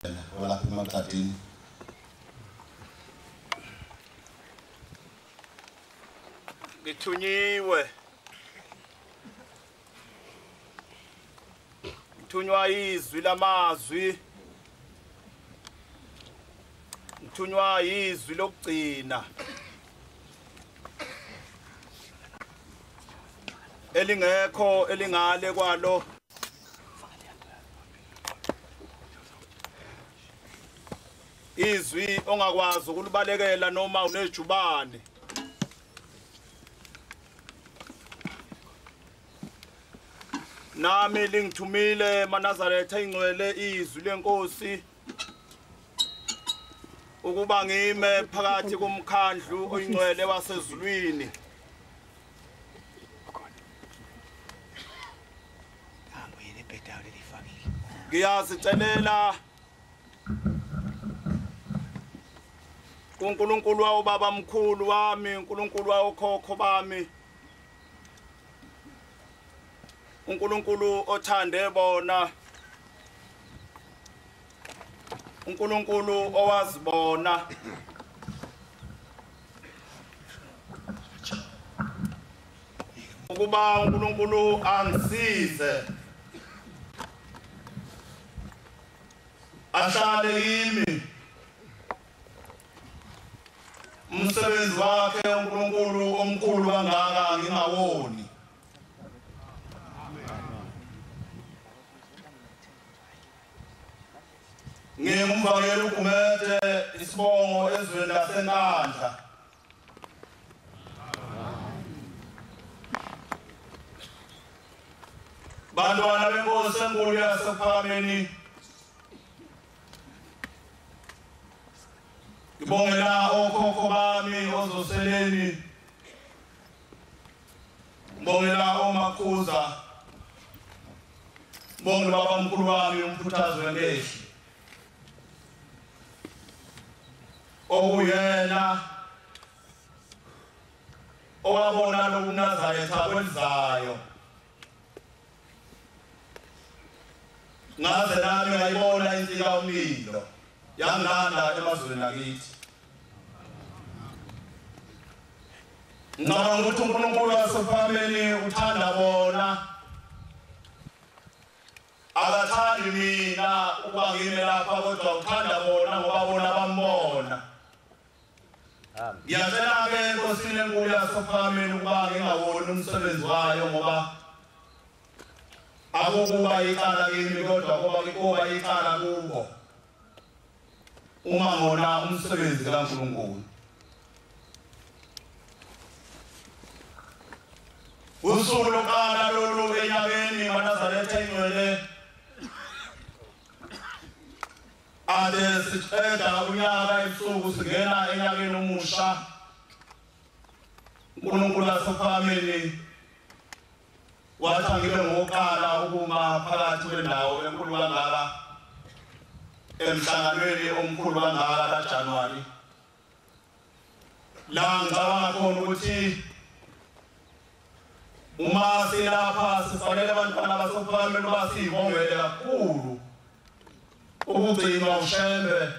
walapha eMaqadini. Ngithunyiwe. Ngithunywa izwi lamazwi. Ngithunywa izwi lokugcina. Elingekho elingale kwalo. Izwi ongakwazi ukulibalekela noma unejubane. Nami lingithumile eNazaretha ingcwele izwi lenkosi ukuba ngime phakathi komkhandlu oyingcwele wasezulwini. Ngiyazicelela uNkulunkulu wababa mkhulu wami, uNkulunkulu wakhokho bami, uNkulunkulu othande bona, uNkulunkulu owazibona, ukuba uNkulunkulu angisize ahlale yimi umsebenzi wakhe uNkulunkulu omkhulu kangaka ngingawoni. Ngimuvakela uGumede isibongo ezweni laseNandla. Bantwana benkosi enkulu yasePhakameni, ngibongela okhokho bami ozoseleni, ngibongela omakhuza, ngibongela babamkhulu bami umphuthazo wengehli okuyena owabona lokuNazaretha kwelizayo. Ngaze nami ngayibona insika umlilo yangilanda emazweni akithi. Ngicabanga ukuthi uNkulunkulu wasePhakameni uthanda bona, akathandi mina ukuba ngime lapha, kodwa uthanda bona ngoba bona bambona. Ngiyacela-ke enkosini enkulu yasePhakameni ukuba ngingawoni umsebenzi wayo, ngoba akukuba icala kimi kodwa kuba icala kubo uma ngona umsebenzi kaNkulunkulu. Usuku lokuqala lolu enyakeni eNazaretha ingcwele ade siceda unyaka ebusuku singena enyakeni omusha. uNkulunkulu wasePhakameni wathi ngibe ngokuqala ukuma phakathi kwendawo enkulu kangaka emhlanganweni omkhulu kangaka kaJanuwari. La ngicabanga khona ukuthi uma silapha sifanele abantwana basePhakameni uba siyibongele kakhulu ukugcina ushembe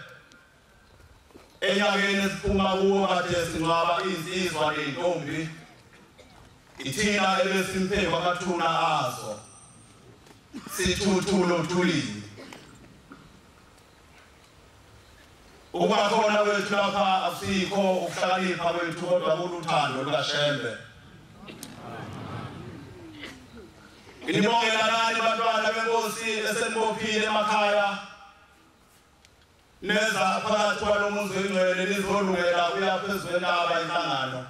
enyakeni esiphuma kuwo kade singcwaba izinsizwa nentombi, ithina ebesimpheka amathuna azo sithuthulo thulile. Ukuba khona kwethu lapha asikho ukuhlakanipha kwethu, kodwa kuluthando lukaShembe. Ngibongela nani bantwana benkosi esenibophile emakhaya neza phakathi kwalomuzi wengcwele nizolungela kuya phezulu entaba inhlangano.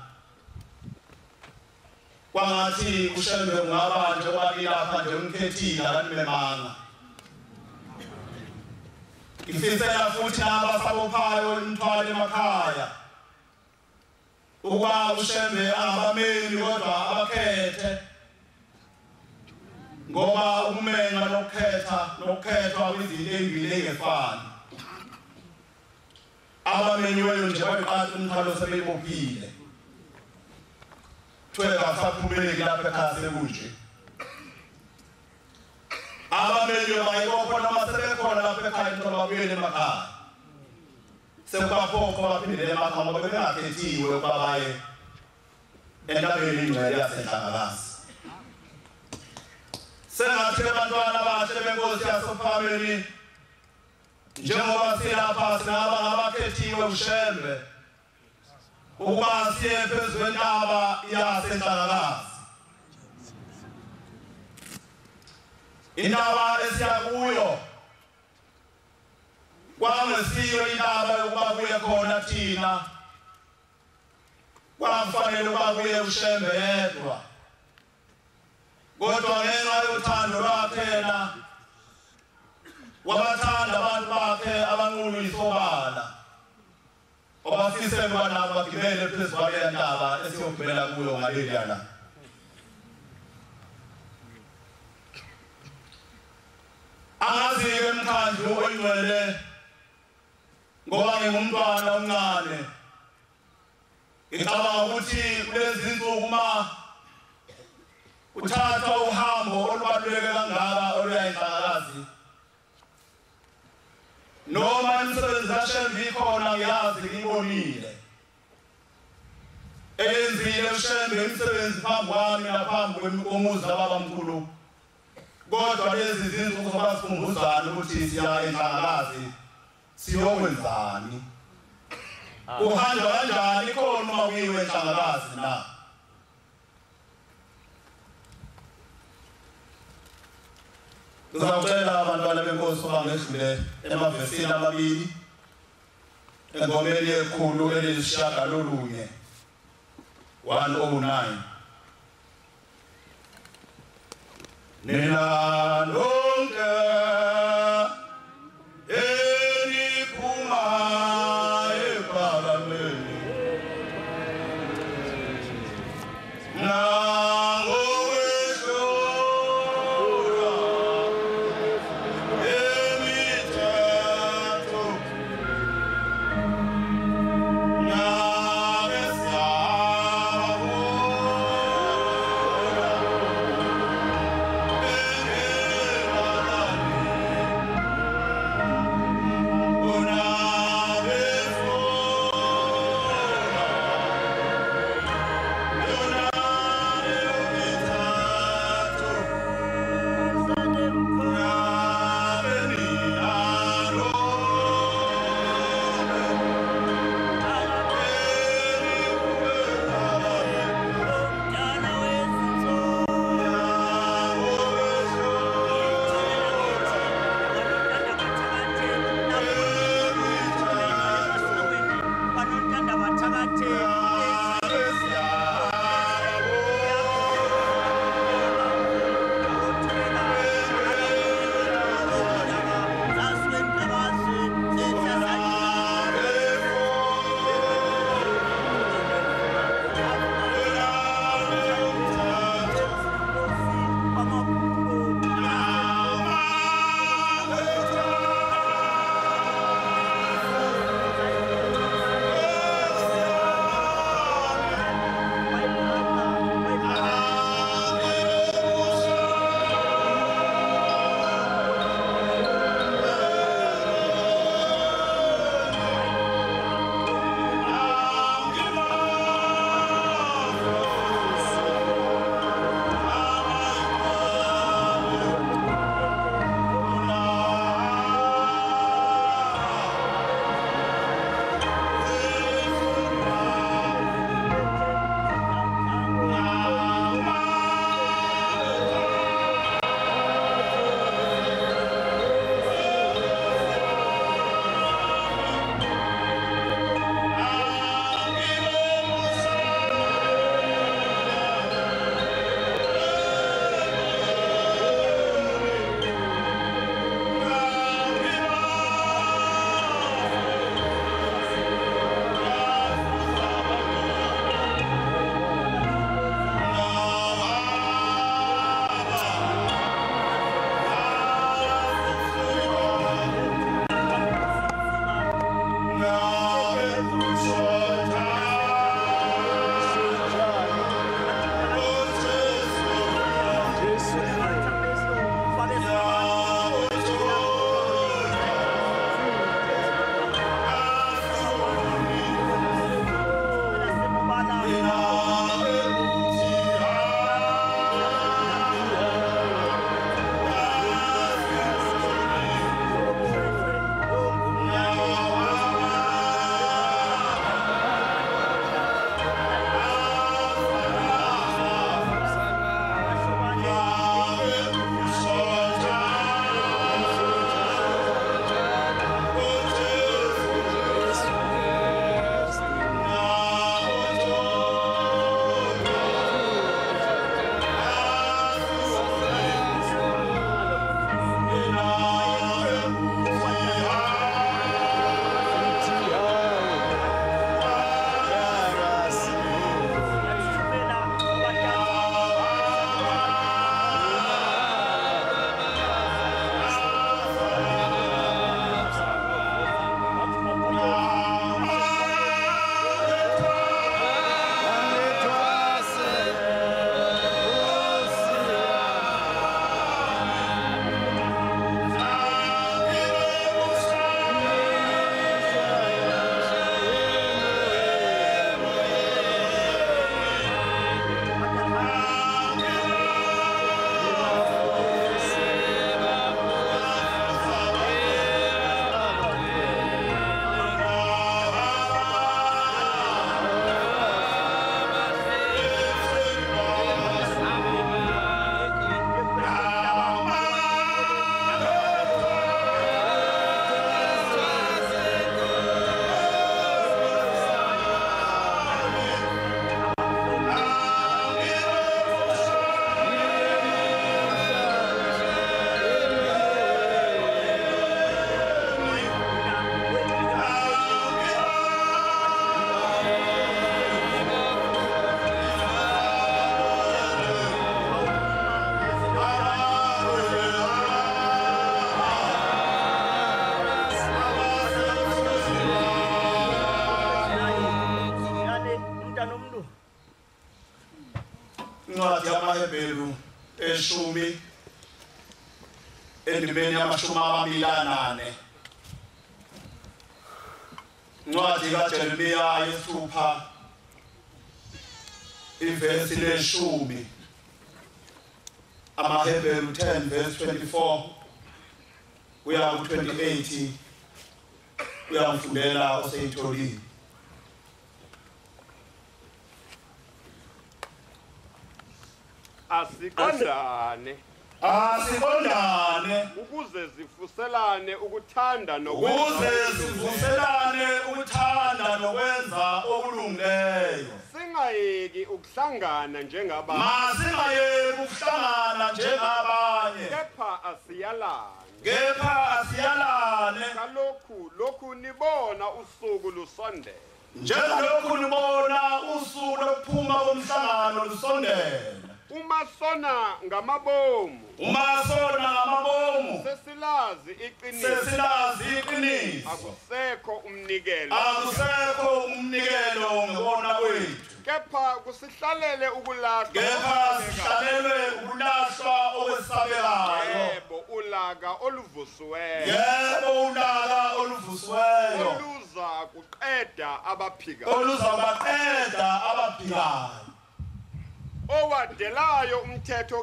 Kwangathi uShembe kungaba njengoba lapha nje umkhethile akanimemanga. Ngifisela futhi abasabophayo imithwalo emakhaya ukuba uShembe angabameli kodwa abakhethe, ngoba ukumenga nokukhethwa kwizinto ezimbili engefani. Abamenyiweyo nje bayiqatha umthwalo sebeyibophile. Thweka saphumeli lapha ekhaya sekunje. abameli bayibopha noma sebekhona lapha ekhaya noma babuyele emakhaya sekubaphokho baphindele emakhaya ngoba bengakhethiwe ukuba baye entabeni ingcwele yaseNhlangazi. Sengathi abantwana abahle benkosi yasePhameli njengoba silapha singaba ngabakhethiwe uShembe ukuba siye phezu kwentaba yaseNhlangazi. Indaba esiya kuyo kwangesiyo indaba yokuba kuye khona thina, kwafanele ukuba kuye uShembe yedwa, kodwa ngenxa yothando lwakhe yena wabathanda abantu bakhe abanqunu isobala obafise ukuba nabo bagibele phezu kwaleya ndaba esiyogibela kuyo ngaleliyana. Angazi-ke emkhandlu oyingcwele ngoba ngingumntwana omncane, ngicabanga ukuthi kulezi zinsuku uma uthatha uhambo olubaluleke kangaka oluya eNhlangazi noma imisebenzi kaShembe ikhona ngiyazi ngiyibonile eyenzile uShembe imisebenzi phambi kwami naphambi komuzi kababamkhulu, kodwa lezi zinsuku zoba sikhumbuzana ukuthi siya eNhlangazi siyokwenzani, kuhanjwa kanjani khona uma kuyiwe eNhlangazi na. Ngizawucela abantwana benkosi bangedlule emavesini amabili engomeni ekhulu eliyisishiyagalolunye 109. Nina lonke eliphuma ePhalamende 10 endimeni yama-24 Ncwadi kaJeremiya yesithupha ivesi le-10 amaHebheru 10 verse 24 kuya ku-28 uyamfundela oseyitholile. Asiqondane ukuze zivuselane ukuthanda nokwenza okulungileyo. Singayeki ukuhlangana njengabanye. Kepha asiyalane. Lokhu nibona usuku lusondela. Njengalokhu nibona usuku lokuphuma komhlangano lusondela. Uma sona ngamabomu sesilazi iqiniso akusekho umnikelo ngibona kwethu kepha kusihlalele ukulahlwa okwesabekayo. Yebo ulaka oluvusiweyo oluza kuqeda abaphikayo owadelayo umthetho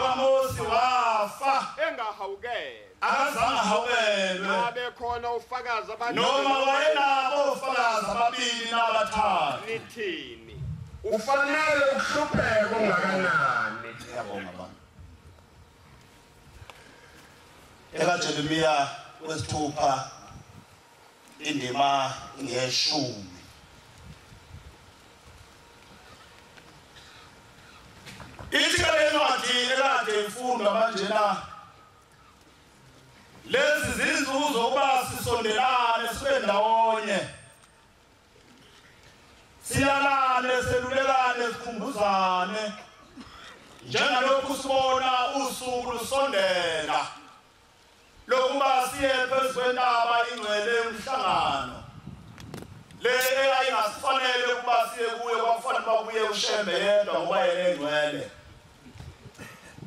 kaMose wafa engahawukelwa abekhona ufakazi ababili nabathathu. Nithini ufanele ukuhlupheka ongakanani. Ngiyabonga baba. EkaJeremiya wesithupha indima nge-10 ithi kale ncwadi ekade ifundwa manjena lezi zinzuzo ukuba sisondelane sibe ndawonye silalane selulekane sikhumbuzane njengalokhu sibona usuku lusondela lokuba siye phezu kwentaba ingcwele yomhlangano le eyayingasifanele ukuba siye kuye kwakufanele uba kuye uShembe yedwa ngoba yena engcwele.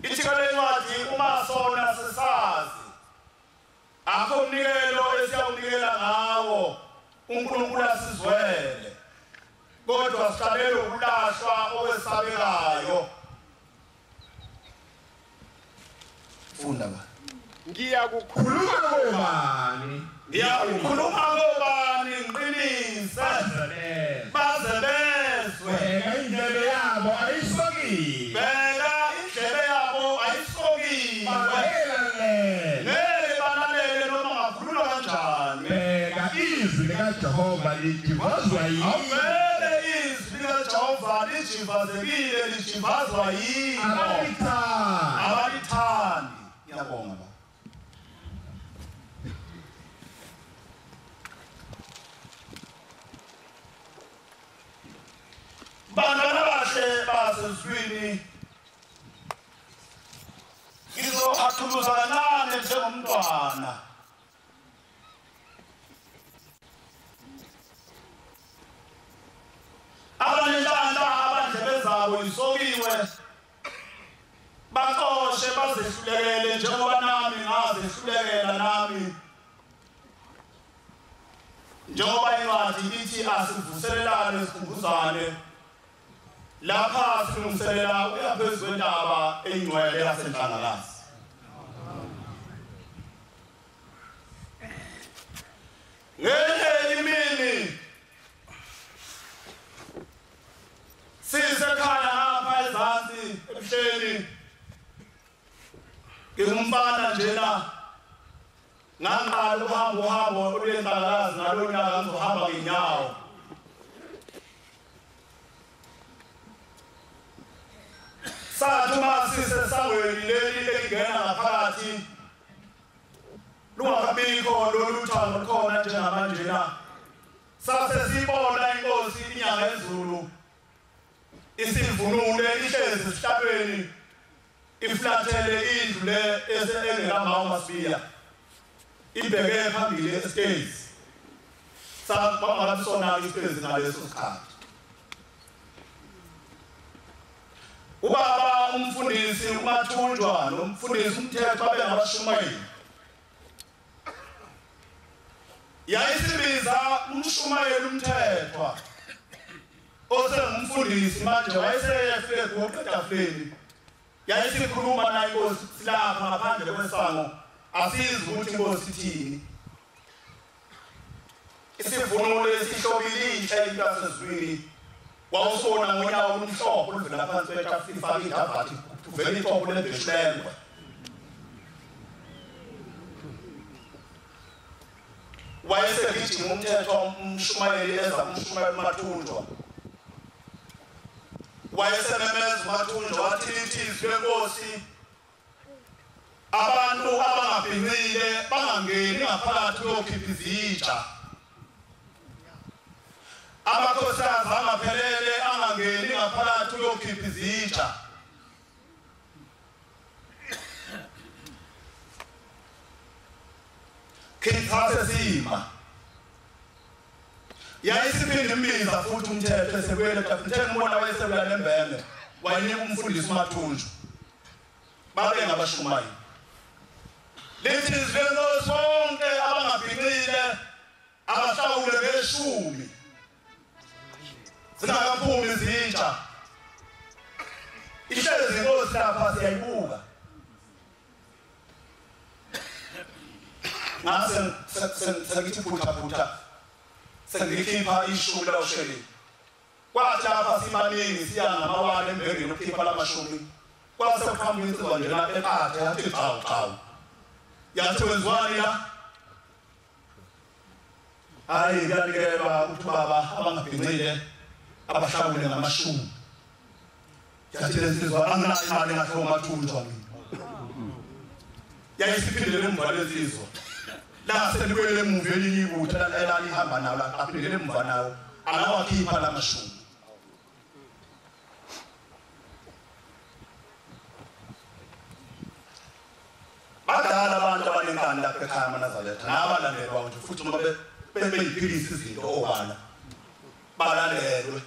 Ithi kale ncwadi uma sona sisazi akho umnikelo esiyawunikela ngawo uNkulunkulu asizwele kodwa siqalele ukulahlwa okwesabekayo. Funda ba. Ngiyakukhuluma ngobani ngiqinise baze bezwe. Bheka indlebe yabo ayisokile. Banalele noma ngakhuluma kanjani. Bheka izwi likaJehova lijivazwa yini. Awuvele izwi likaJehova lijivazekile lijivazwa yini. Abalithandi. Ngiyabonga baba. Bantwana bahle basezwini ngizohathuluza kancane njengomntwana. Abanenhlanhla abandlebe zabo isokiwe baxoshe bazehlulekele njengoba nami ngazehlulekela nami. Njengoba incwadi ithi asivuselelane sikhumbuzane lapha silungiselela uya phezu kwentaba engcwele yasenhlangalasi. Ngenye imini sisekhaya ngapha ezansi ebuhleni ngingumfana njena ngaqala uhambo olwenhlangalasi ngalo nyaka ngizohamba ngenyawo. Sathi uma sisesangweni leli elingena ngaphakathi lungakabikho lolu thando lukhona njengamanjena sase sibona inkosi inyanga ezulu isivunule ihlezi esihlabeni iflathele indlu le engelamawu masibiya ibheke phambili estage sabanga sona isipezi ngaleso sikhathi. ubaba umfundisi uMathunjwa nomfundisi uMthetho babengabashumayeli yayisibiza umshumayeli uMthethwa osengumfundisi manje wayeseyefike kuqedafeni yayisikhuluma naye inkosi silapha ngaphandle kwesango asizi ukuthi inkosi ithini isivunulo esihlobile inhle into yasezwini wawusona ngonyawo omhlophe oluvela phansi kwetafula ifaka idavathi uvela itopo lebheshulengwe wayesegijima uMthethwa umshumayeli eza umshumayeli uMathunjwa wayesememeza uMathunjwa wathi izwi lenkosi abantu abangabhinqile bangangeni ngaphakathi kokhipha izitsha abakhosikazi angaphelele angangeni ngaphakathi kokhipha izitsha khipha sesima yayisiphinde imbiza futhi uMthetho esekwele tafuna ngibona wayesekula lembenge wayinika umfundisi uMathunjwa babe ngabashumayeli lethi izwelo sonke abangabhinqile abahlawule nge10 zingakaphumi izitsha ihlezi inkosi lapha siyayibuka ngase sengithi phutha sengikhipha ishumi lawusheleni kwathi lapha simaningi siya ngamawala embengeni ukukhipha lamashumi kwase kuhamba insizwa njena ekhathe yathi chawu yathi wenzwani la hayi ngiyanikelwa ukuthi baba abangabhinqile abahlawule ngamashumi yathi lensizwa anginayo imali ngahle uMathunjwa mina yayisiphindele emva lensizwa la selikwele emuva elinye ibutha elihamba nawo la aphindele emva nawo angawakhipha lamashumi badala abantu abanenkani lapha ekhaya eNazaretha nabalandelwa nje futhi uma beyiphilisa izinto obala balalelwe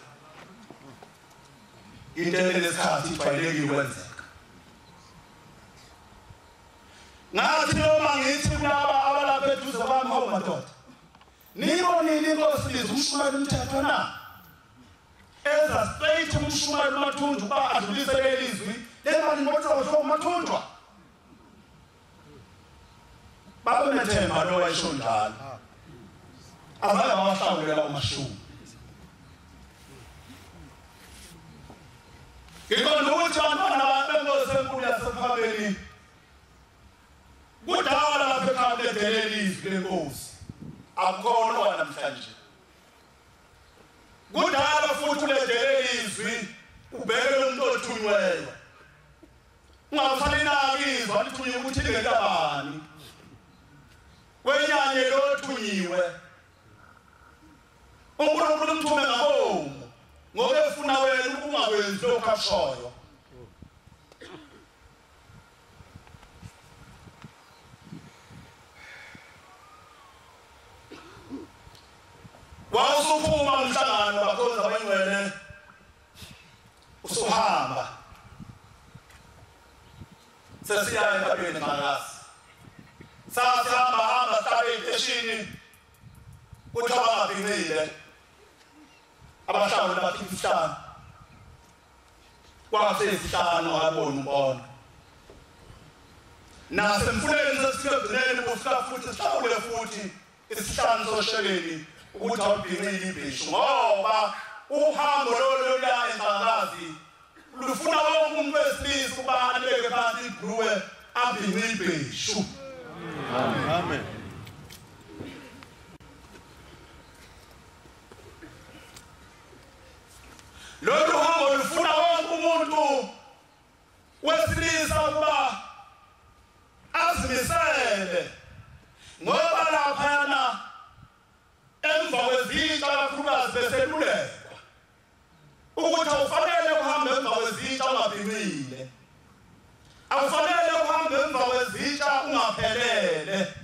into enesikhathi ijwayelekile ukwenzeka ngathi noma ngithi kulaba abalapha eduze kwami madoda nibonile inkosi liza umshumayeli uMthethwa na eza straight umshumayeli uMathunjwa uba adlulise lelizwi lemali ngibotshwa uMathunjwa baba methemba lo wayisho njalo azange bawahlawulela umashumi ngikona ukuthi abantwana benkosi enkulu yasephakeni kudala lapha ekhaya kuledelela izwi lenkosi akukhona wanamhlanje kudala futhi uledelela izwi ubhekele umuntu othunyweyo ungafanelanga izwi alithunywe ukuthi lingetabani kwenyanye lothunyiwe uNkulunkulu umthume ngabomu ngoba efuna wena ukungakwenzi lokho akushoyo wawusuphuma umhlangano bakhoza abangcwele usuhamba sesiya entabeni eMangasi sasihamba sihlale eteshini kuthi abangabhinqile abahlawuli bakhipha kwasesihlanu wabona umbono nasemfuleni sesibhekene bufika futhi sihlawule futhi isihlanu sosheleni ukuthi awubhinqile ibhishu ngoba uhambo lolo la eMangasi lufuna wonke umuntu wesilisa ukuba abeke phansi ibhruwe abhinqile ibhishu amen lolu hambo lufuna wonke umuntu wesilisa ukuba azimisele ngoba laphana emva kwezitsha kakhulukazi beselulekwa ukuthi awufanele uhambe emva kwezitsha ungabhinqile awufanele uhambe emva kwezitsha ungaphelele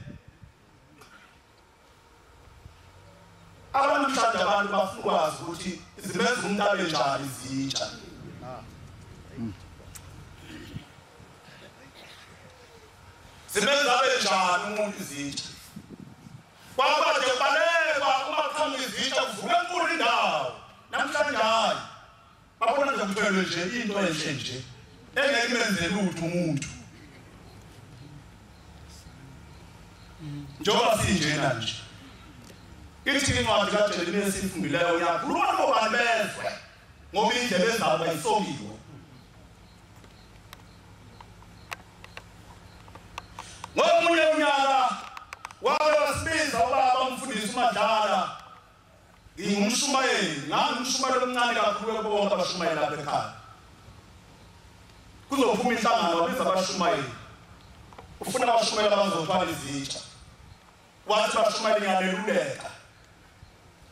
abanamhlanje abantu bafuna ukwazi ukuthi zimenza umuntu abe njani izitsha Simenza benjani umuntu izitsha. Kwakade balekwa uma qhamuka izitsha kuvuka enkulu indawo. Namhlanje hayi. Babona nje kuthwele nje into enhle nje. Engeke imenze lutho umuntu. Njoba sinjena nje. Ithi incwadi kaJeremiya sifundileyo uyakhuluma ngobani bezwe. Ngoba indlela ezabo ayisokiwe. Ngomunye unyaka wabe wasibiza ubaba umfundisi uMadlala. Ngingumshumayeli, ngangumshumayeli omncane kakhulu bonke abashumayeli lapha ekhaya. Kuzophuma inhlangano wabiza abashumayeli. Ufuna abashumayeli abazothwala izitsha. Wathi abashumayeli ngiyaleluleka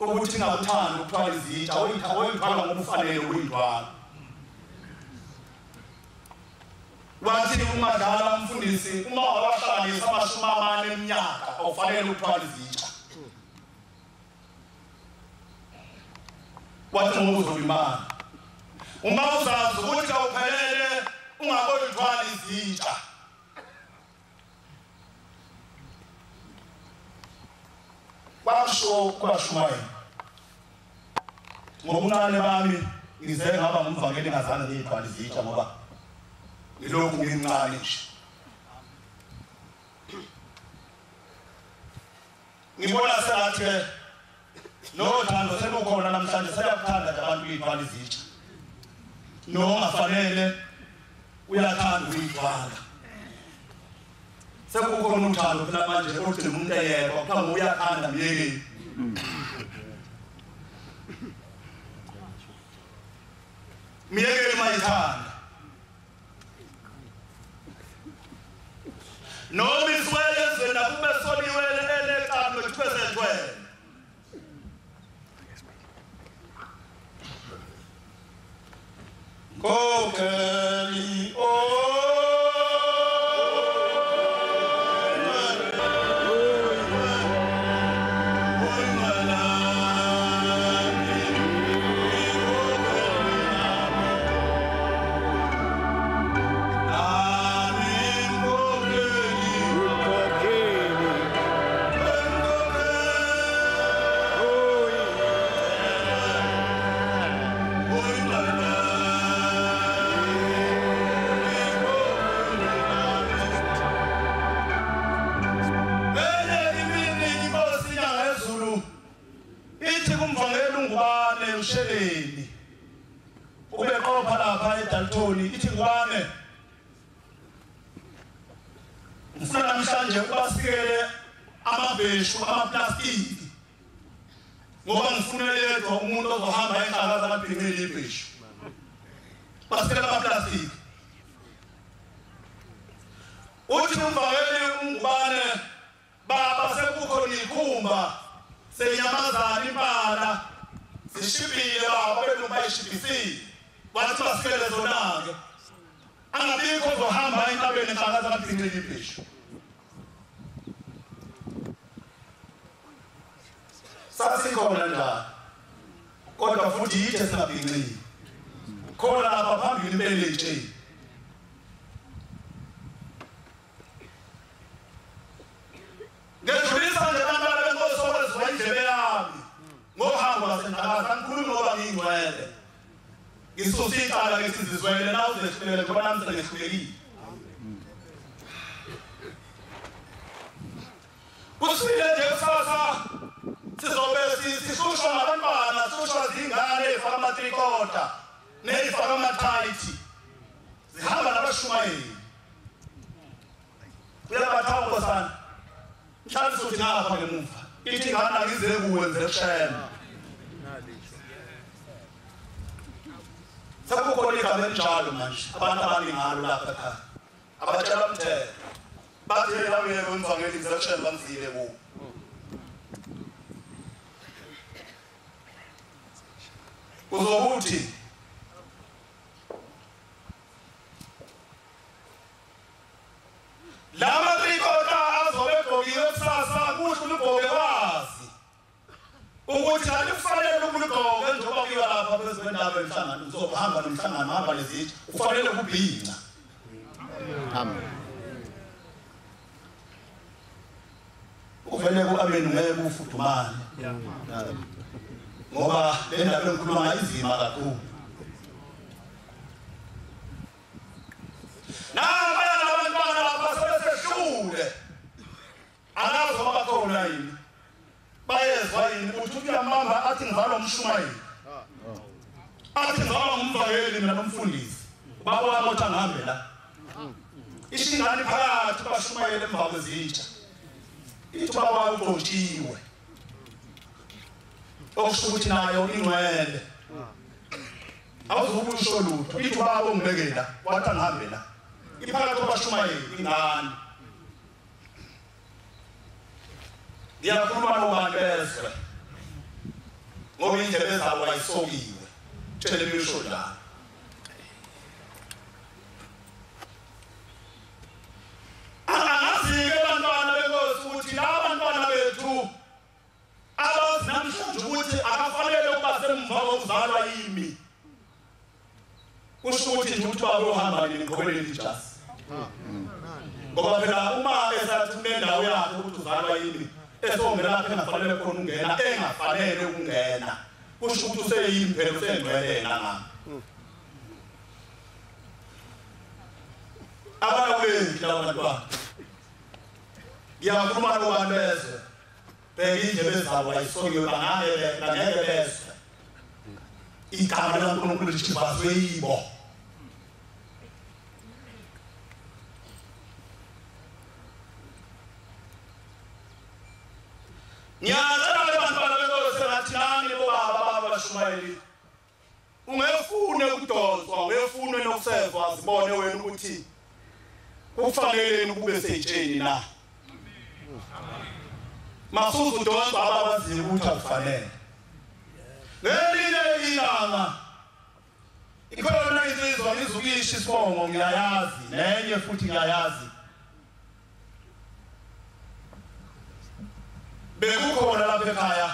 ukuthi ngakuthanda ukuthwala izitsha, oyithwala ngoba ufanele ukuyithwala. Wathi uMadlala umfundisi uma wabahlanganisa 40 eminyaka awufanele ukuthwala izitsha. Wathi ngokuzolimana. Uma uzazi ukuthi awuphelele ungakoyithwala izitsha. Basho kwashumayeli. Ngobuncane bami ngize ngaba ngumvangeli ngazange ngiyithwala izitsha ngoba ngilokhu ngincane nje. Ngibona sengathi nothando selukhona namhlanje seyakuthanda nje abantu ukuyithwala izitsha. Nongafanele uyathanda ukuyithwala. Sekukhona uthando phela manje othi umuntu eyedwa kuthiwa uyathanda myekeni. Myekeni mayithanda. Noma iswele ezweni akube soliwele elekano kuthiwe sethwele. Kokeli Usheleni ubeqopha lapha eDaltoni ithi ngubane ufuna namhlanje ubasikele amabheshu amaplastiki ngoba ngifuna yedwa umuntu ozohamba enhlaka zamabhimeli ibheshu basikele amaplastiki uthi umvakeli ungubane baba sekukhona ikhumba senyamazana impala Ishibile baba bethu bayishibisile wathi basikele zona ke angabikho zohamba entabeni enhlaka zamabhimeli ibheshu sasikhona njalo kodwa futhi yithe singabhinqili khona lapha phambili beletshe ngedlulisa nje abantwana benkosi okwezwa indlebe yami ngohambo lasenhlakaza angikhulumi ngoba ngingcwele ngisusa icala ke sizizwele nawe uzehlulele ngoba nami sengehlulekile kusile nje kusasa sizobe sihlushwa ngabantwana sihlushwa zingane ezifaka amatrikota nezifaka amathayithi zihamba nabashumayeli uyabathawa nkosana mhlawumbe sothi ngapha ngemuva ithi ngana ngize kuwenze kushena sekukhona igama elinjalo manje abantu abaningalo lapha ekhaya abatshela umthetho bathi yena umvangeli ngize kushena bamzile kuwo uzokuthi lama trikota azobe egqokiwe kusasa kuhle ulugqoke wazi ukuthi alifanele ukulugqoka njengoba kuyiwa lapha phezu kwendaba emhlangano uzohamba nomhlangano hamba lezitsha ufanele ukubhinqa amen uvele ku-amen ngeke ufudumane ngoba le ndaba engikhuluma ngayo izima kakhulu. Nabanye abantwana lapha sebesehlule angazi noma bakhona yini bayezwa yini ukuthi uyamamba athi ngizalwa umshumayeli athi ngizalwa ngumvangeli mina nomfundisi baba wami othi angihambe la ishingani phakathi bashumayele emva kwezitsha ithi baba uqontshiwe okusho ukuthi nayo ingcwele awuzukusho lutho ithi baba ongibekela wathi angihambe la iphakathi kwabashumayeli ingane ngiyakhuluma nobantu bezwe ngoba indlela zabo ayisokiwe tshele bisho la angazi-ke abantwana benkosi ukuthi laba bantwana bethu abazi namhlanje ukuthi akafanele ukuba semva kokuzalwa yimi kusho ukuthi nje ukuthi bayohamba nini ngqobeleni lijasi ngoba phela uma esathi kunendawo yakhe ukuthi uzalwa yimi esongena lapha engafanele khona ungena engafanele ukungena kusho ukuthi useyimi phela usengcwelela ngami abawengi laba bantwana ngiyakhuluma nobantu bezwe bheka indlebe zabo ayisokiwe bangeke bezwe igama likaNkulunkulu lithi bazwe yibo ngiyazana labantwana benkosi ngathi nani bobaba bashumayeli ungefune ukudonswa ungefune nokusezwa zibone wena ukuthi kufanele ukube seyitsheni na masuzu udonswa ababaziyo ukuthi akufanele ngelinye ilanga ikhona insizwa ngizukisha isibongo ngiyayazi nenye futhi ngiyayazi bekukhona lapha ekhaya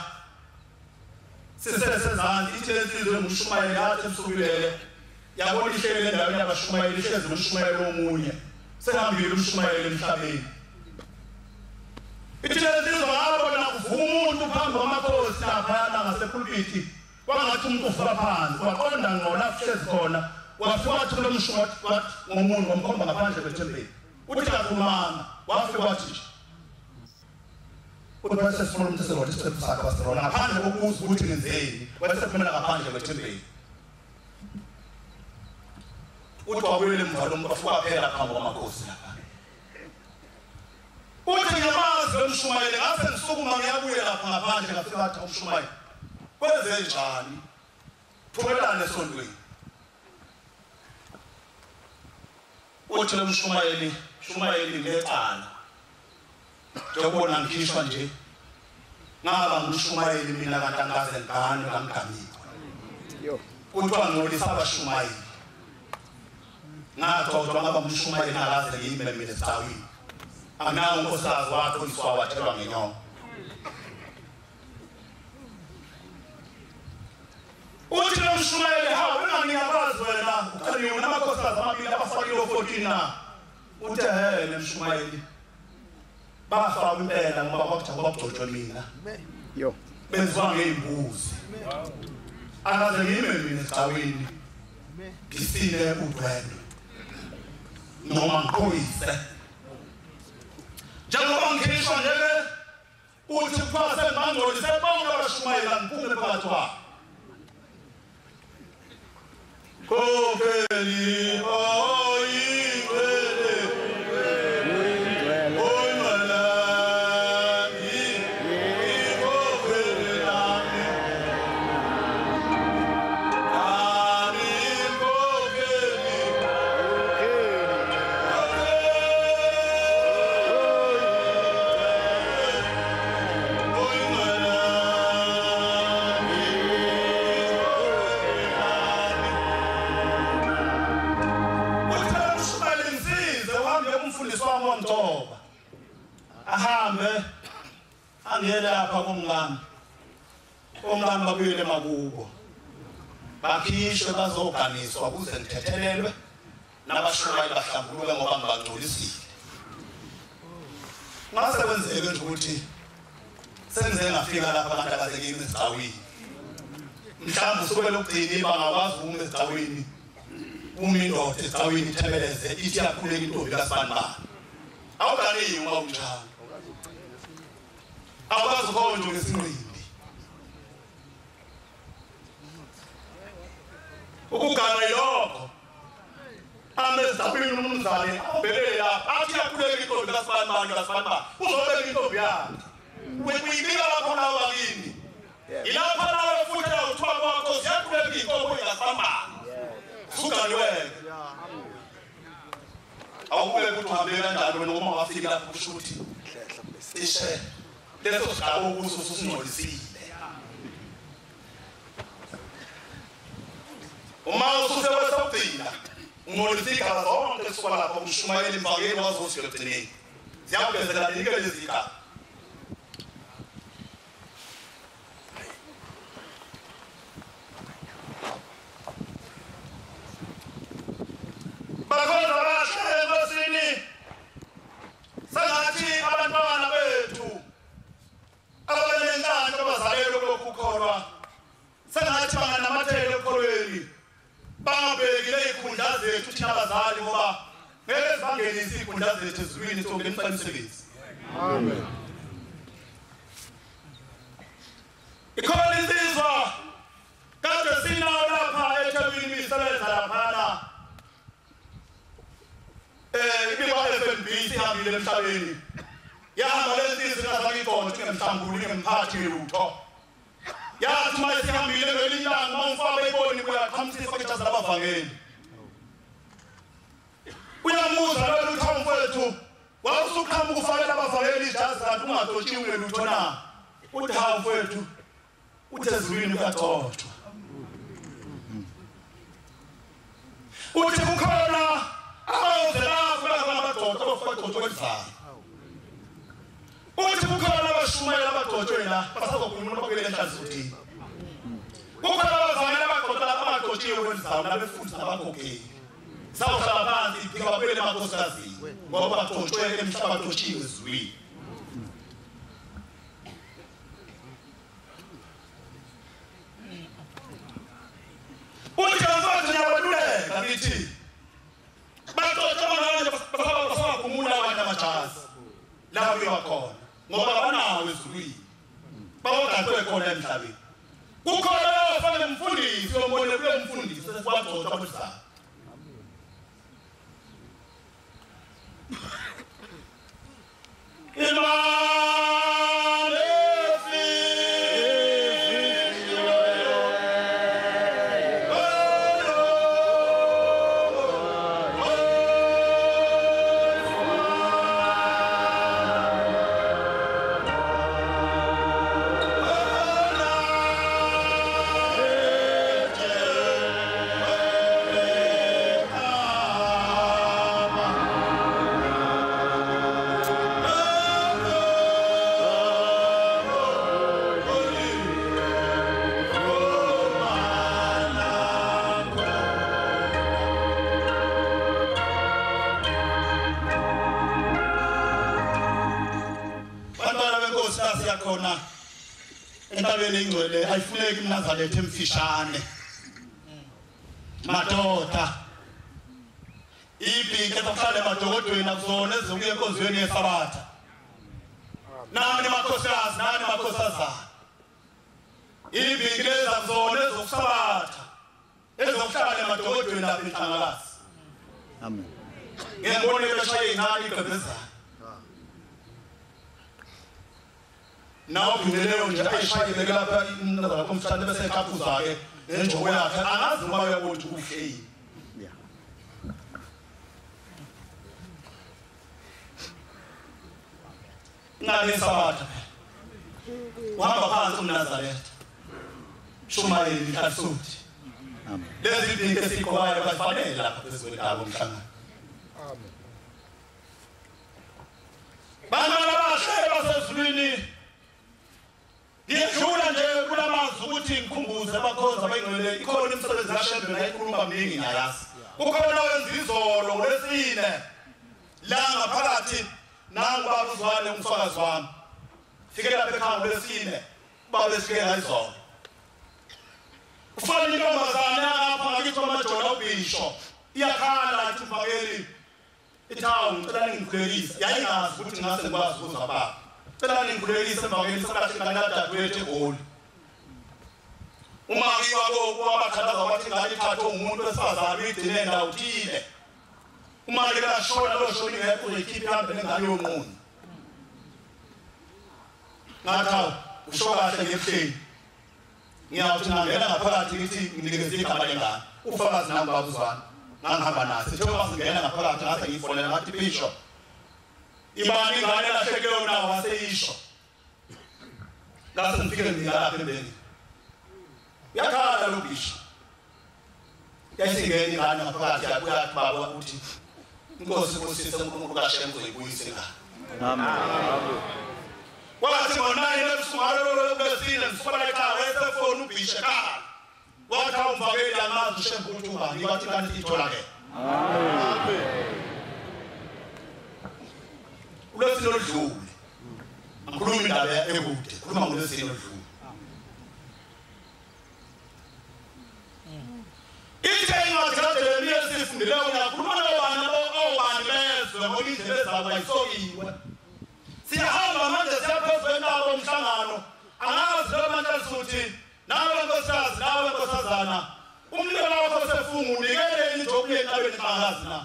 sisesezansi ithi insizwa engumshumayeli yathi emsukulele yabona ihlele endaweni yabashumayeli ihlezi nomshumayeli omunye sehambile umshumayeli emhlabeni ithi insizwa ngabona kuvuma umuntu phambi kwamakhosi laphayana ngasepulpiti wangathi umuntu ufika phansi waqonda ngqo lapho hlezi khona wafika wathi kulo mshumayeli wathi ngomuntu wamkhomba ngaphandle kwethempeli uthi kakhulumanga wafika wathi nje uthi wasefuna umthethelo wathi isiqephu sakhe wasirona ngaphandle kokuza ukuthi ngenzeni wayesephumela ngaphandle kwethempeli uthi wabuyele emva lombafuka phela phambi kwamakhosi lapha uthi ngiyamazi lo mshumayeli ngase ngisukuma ngiyabuye lapha ngaphandle ngafika wathi umshumayeli kwenze njani phumelane esontweni uthi lo mshumayeli ngecala njengoba ngikhishwa nje ngaba ngumshumayeli mina kanti angaze ngane kangigamikwa kuthiwa ngolisa abashumayeli ngagcotshwa ngaba ngumshumayeli ngakaze ngiyime mina esitawini anginawo unkosikazi wakho iswawathelwa ngenyongo uthi lo mshumayeli hawu ungangiyabazi wena ukhaniwe namakhosikazi amabili abafakile 14 na uthi le mshumayeli bafaka impela ngoba kwakujaba kwagcotshwa mina benziwa ngey'mbuzi akaze ngime mina esitawini ngisile udwendwe noma ngikhoyise njengoba ngikhishwa njeke uthi kuthiwa sengibangcolise bonke abashumayeli angiphume phakathi kwabo kokheli oyingcwele ahambe angiyele lapha kumngane babuyele makubo bakhishwe bazoganiswa kuze ngithethelelwe nabashumayeli bahlambuluke ngoba ngibangcolisile ngase kwenzeke nje ukuthi sengize ngafika lapha abantu abazekile esigcawini mhlawumbe usukela ukugcina bangakwazi ukuma esigcawini uma indoda esigcawini ithebeleze ithi yakhuleka intombi kaSibanibani awuganiyo uma unjalo awukwazi ukhonjwa ngesinqindi ukugana yilokho amezidabini umnumzane awubhekele lapha athi yakhuleka intombi kaSibanibani uzobeka intombi yakhe uyibika lapho nawe bakini ilapha nawe futhi awuthiwa kwakho ziyakhuleka intombi kaSibanibani sugaliweke awube ukuthi uhambe kanjalo wena uma wafika lapho kusho ukuthi ishe leso sigaba ukuso usingcolisile uma ususewesawugcina ungcolisika zonke kusuka lapho umshumayeli emvakeni wazosiyo egcineni ziyakubenzela linike lezi zigaba bakhona abahle Nkosini sengathi abantwana bethu abalenhlanhla abazalelwe lokukholwa sengathi banganamathele ekholweni bangabhekile izikhundla zethu thina abazali ngoba ngeke sibangenise izikhundla zethu ezulwini sonke emfanisisekisi amen ikhona insizwa kade sinayo lapha eThekwini imisebenza laphana ibikwa FNB sihambile emhlabeni yahamba lensizwe ngazakibona ngemhlambulu ngemphathi lutho yathi manje sihambile ngelilanga mawufaka iboni kuyaqhamsisa kwejazi labavangeli uyamuza lo lutho mfowethu wawusuqhamuka ufakela abavangeli ijazi kanti ungadotshiwe lutho na uthi hawu mfowethu uthi ezulwini kuyagcotshwa uthi kukhona uthi kukhona abashumayela abagcotshwe la basazokhuluma bakubele enhlanzini kukhona abavangela abagcotshwe lapha abagcotshiwe kwenzawo labefundisi nabakhokheli sawuhlala phansi iphika babuyele emakhosazini ngoba bagcotshwe emhlaba bagcotshiwe ezulwini uthi kanzonke nyabaluleka ngithi bagcotshwe abanye basakhumula abanye amajazi lapho bewakhona ngoba banawo ezulwini bawagadwe khona emhlabeni kukhona ofana umfundisi ombone kule mfundisi sesibagcotshwa abuzana khona entabeni ingcwele ayifuneki mnazalethe emfishane madoda ibhike ezokuhlala emadokodweni akuzona ezokuya enkonzweni yesabatha nani makhosikazi nani makhosazana ibhike lezi akuzona ezokusabatha ezokuhlala emadokodweni lapha eNhlangalasi amen ngiyabona beshaye ingane igqebezana nawo phindeleyo nje ayishayeleke lapha inazala komhlanje bese ekhaphuza ke enjobo yakhe angazi noma uyabona ukuthi kuhle ngane sabatha uhamba phansi uMnazaretha shumayeli kaSuthi amen lezi zinto esikhowayo bafanele lapha phezulu kwabo umhlangano amen bangala bahle basezulwini ngiyedlula nje kulamazwi ukuthi ngikhumbuze abakhonza bayingcwele ikhona imisebenzi kaShembe ngayikhuluma mningi ngiyayazi kukhona wenza izolo ngolesine la ngaphakathi nangu babuzwane umfakazi wami fike lapha ekhaya lesine babe sike ngayizona ufana intombazane apha ngakithi amajona ubisho iyakhala ithi mfakeli itawu ngicela ningikhulekise yayingazi ukuthi ngase ngikwazi ukuza baba cela ningikhulekise mfakeli isikhathi kanadadewethu eGoli uma kiwa kwabakhalaza bathi ngani thatha umuntu wesifazane uyigcine ndawo uthile uma ke lashona lo shoni ngeke uyikhiphe ihambe ngane yonquni ngathi usho kahle ngebuhleni ngiyawuthi ngangena ngaphakathi ngithi nginikeze igama lengane ufakazi nami babuzwana ngangihamba naye njengoba singena ngaphakathi ngase ngifonela ngathi Bishop imali ingane lahlekeyo nawo waseyisho ngase ngifike ngiyalapha embeni yakhala lo Bishop yasingena ingane ngaphakathi yabuya baba ukuthi inkosi kusise uNkulunkulu kaShem uzoyibuyisa ingane amen wathi ngonayi lebusuku lo besile sifuna ekhaya wesefona uBishop ekhaya wathi awumvakeli amazi uShem ukuthi ubani wathi kanti ithola ke amen ulesilo oludlule ngikhuluma indaba ekude khuluma ngolesilo oludlule Ithengathele liyesifundileyo ngiyakhuluma nabani obani bezwe ngoba indlela zabo ayisokiwe siyahamba manje siyaphezulu nabo umhlangano angazi lo manje asuthi nawe nkosikazi nawe nkosazana umlilo wakho sefunga unikele injobu yentabeni kangazi na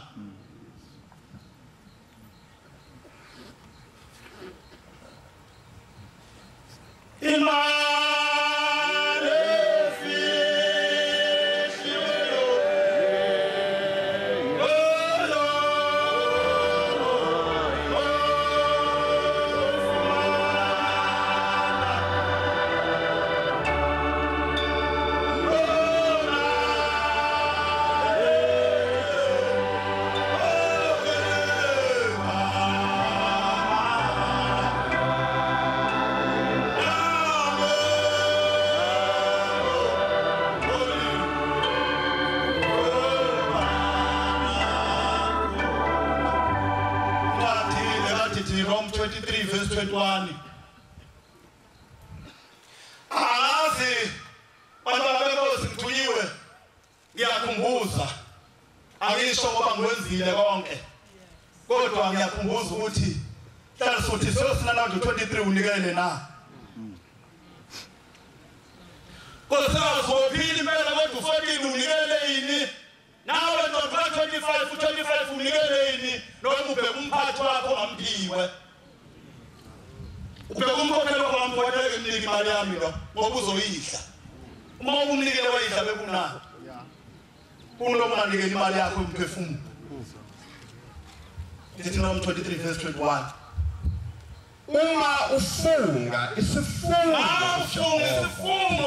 Rome 23 verse 21 Angazi bantwana benkosi ngithunyiwe ngiyakhumbuza angisho ngoba ngiwenzile konke kodwa ngiyakhumbuza ukuthi hlala sothi sosina na 23 unikele na kodwa sophili impela kodwa 14 unikele yini nawe ndoda 25 unikele yini noma ubheka umphathi wakho ngampiwe ubheka umkhokheli wakho ngamphothe emniki imali yami lo ngoba uzoyidla uma umnikele wayidla bekunani kunoma unganikela imali yakho emphefumulo Deuteronomy 23 verse 21 uma ufunga isifungo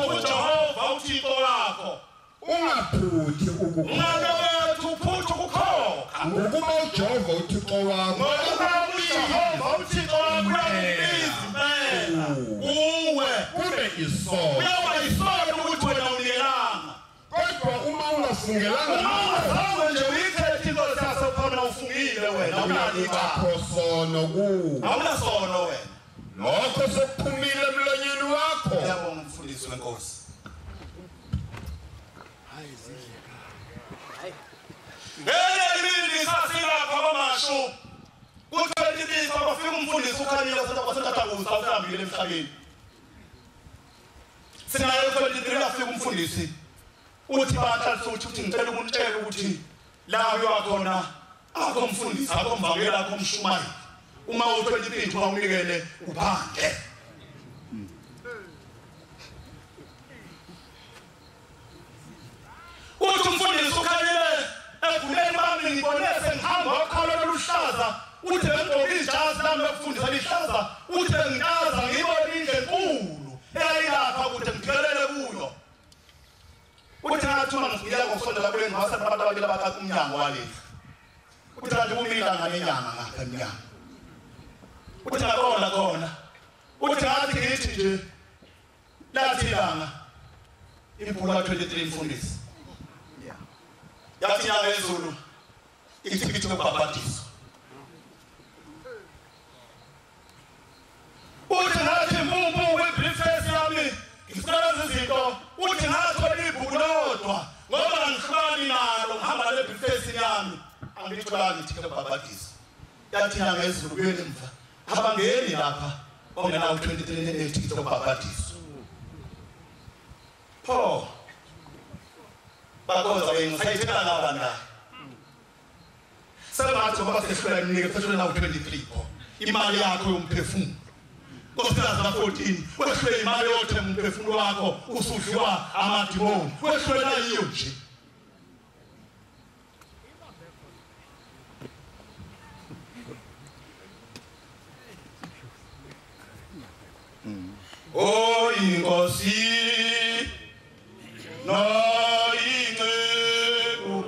kuJehova uThixo wakho ungaphuthi ungawethu uphuthu ukukhokha ngokuba uJehova uThixo wakho ngoba uJehova uThixo wakho uyakubizimela uwe kube isono uyawa isono ukuthi wena unikelanga kodwa uma ungafungelanga nje uyithethe into sasekhona ufungile wena unakho sono ku awunasono wena lokho sekuphumile emlonyeni wakho yabonga umfundisi wenkosi imini sasilapha kwamashu ku-23 kwafika umfundisi ukhanyile wasentathakusa usihambile emhlabeni sinayo 23 afika umfundisi uthi bahlalis'uthi uthi ngicela ukunitshela ukuthi la uyakhona akho umfundisi akho mvakela akho mshumayeli uma u-23 uma unikele uphandle uthi umfundisi ukhanyile eguleni bami ngibone sengihamba wakhala luhlaza uthi ngigqoke ijazi lami lokufundisa lihlaza uthi ngikaza ngibone indlu enkulu eyayilapha ukuthi ngiphelele kuyo uthi ngathuma ngifika ngokusondela kule ngibasa abantu ababili abakha umnyango waleli uthi kanti kumila nganenyanga ngapha emnyango uthi ngaqonda khona uthi ngathi ngithi nje lathi ilanga iphula 23 mfundisi yathi nyanga ezulu ithikithi lokubhabhadisa uthi ngathi angitholanga iTikTok babhadisa yathina ngezulu kuyeni emva abangeni lapha ongenawo 23 TikTok babhadisa pho bakoza ngisayithela ngabanda sebathi ngoba sehlula nike phethule nawo 23 pho imali yakho yomphefumulo Kosilaza na 14 wehlule imali yothe umphefumulo wakho usudliwa amadimoni wehlule na yiyo nje Oh inkosi no inceku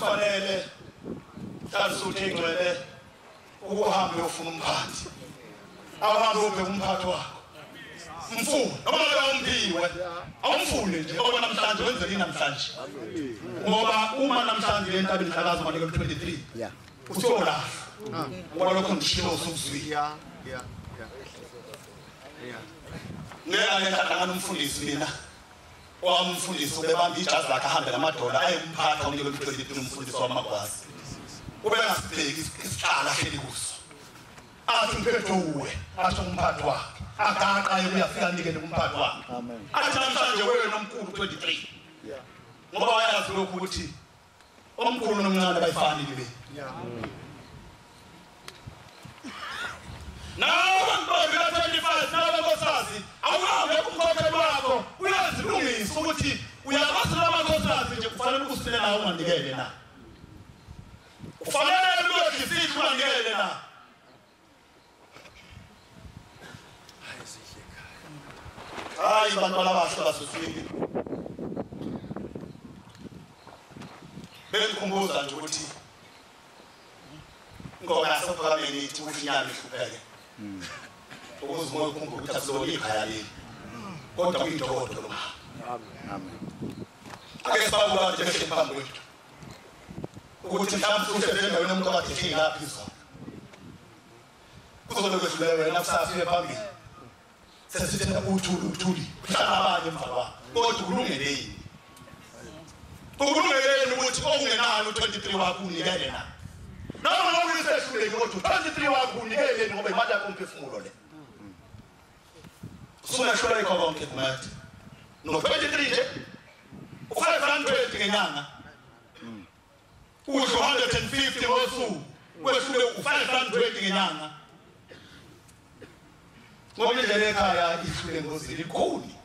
Kufanele hlalisuthe ingcwele ukuhamba uyofuna umphathi awuhambe ubhe umphathi wakho mfuna noma umphiwe awumfune nje ngoba namhlanje wenze yini namhlanje ngoba uma namhlanje entabeni hlakaza manje 23 usiyolafa ngoba lokho ngishilo usuzwile ngeke umfundisi mina umfundisi ubebamba ijazi lakhe ahambe ngamadola ayemphatha unikwe 23 umfundisi wamagwazi ubengasibheki isihlala hleli kuso athi umphetho uwe athi umphathi wakhe agaqa uyafika nikele kumphathi wakhe amen athi namhlanje wewe nomkhulu 23 ngoba wayazi lokhu ukuthi omkhulu nomncane bayifani libe nawe bantu 25 nawe bankosazi awuhambe kumkhokheli wakho uyazilungisa ukuthi uyabazi lamakhosazi nje kufanele ukusile nawe unganikele na ufanele uyodlisithi unganikele na hayi bantwana bahle basufike bengikhumbuza nje ukuthi ngoba nasophakameni ithi ufinyane kupheke ukuze umoya ukhumbule ukuthi asizokho ikhaya leli kodwa kuyintokodo lo amen ake sibabuka nje bese phambi kwethu ukuthi mhlawumbe usebenza endaweni yomuntu okade ehleli lapha izolo kuzobe kwedlule wena kusasa uye phambili sesithe uthuli hlala abanye emva kwakho kodwa kulungele yini ukulungele ukuthi okungenani u23 wakho unikele na noma ngokuyisehlule kodwa 23 wakho unikele ngoba imali yakho umphefumulo le usuna shwele konke kumathi no 23 nje u500 ngenyanga udlo 150 ngosuku kwehlule u500 ngenyanga ngoba indlela ekhaya ihlule ngozini ikhuni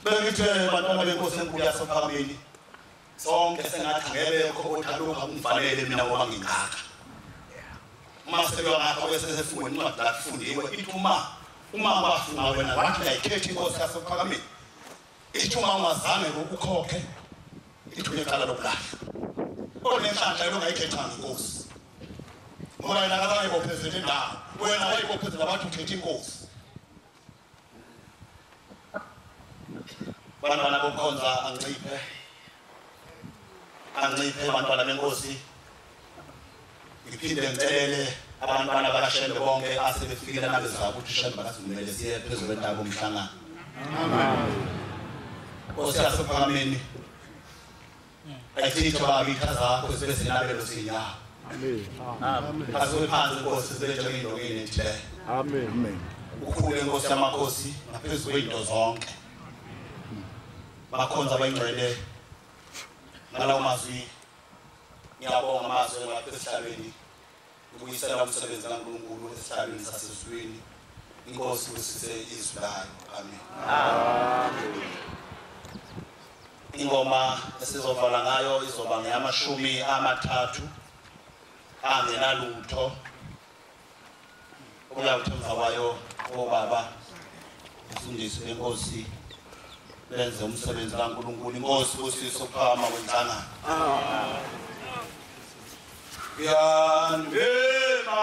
bengithe bantwana benkosi enkulu yasophakameni sonke sengathi ngebekho kodwa lokho akungifanele mina ngoba ngingaka masebeyangapha kwesesefuni incwadi lafundiwe ithi uma bafuna wena wathi uyayikhetha inkosi yasophakameni ithi uma ungazange ukukhokhe ithi uneqala lokulahla onenhlanhla lokungayikhetha inkosi ngoba yena akazayibophezela indawo wena wayibophezela abantu ukhetha inkosi bantwana bokukhonza anciphe bantwana benkosi ngiphinde ngicele abantwana bakaShembe bonke asebefikile nabezaba ukuthi uShembe bakasimele siye phezulu kwentaba omhlangano amen Nkosi yasophakameni ayithithi babitha zakho sibe sinabelo sinyawo Amen. Asiphansi Nkosi silethe indongeni ethile. Amen. Ukhule Nkosi yamakhosi ngaphezulu kwezinto zonke. Bakhonza abayingcwele. Ngalawo mazwi ngiyabonga amazwi ngapha esihlalweni. Ngibuyisela umsebenzi kaNkulunkulu esihlalweni sasezulwini. Inkosi usise izwi layo. Amen. Ingoma esizovala ngayo izoba ngeyamashumi amathathu angenalutho. Uyawuthi emva kwayo obaba ufundise lenkosi benze umsebenzi kaNkulunkulu. Inkosi usise ukuphakama kwenhlangano. Yanema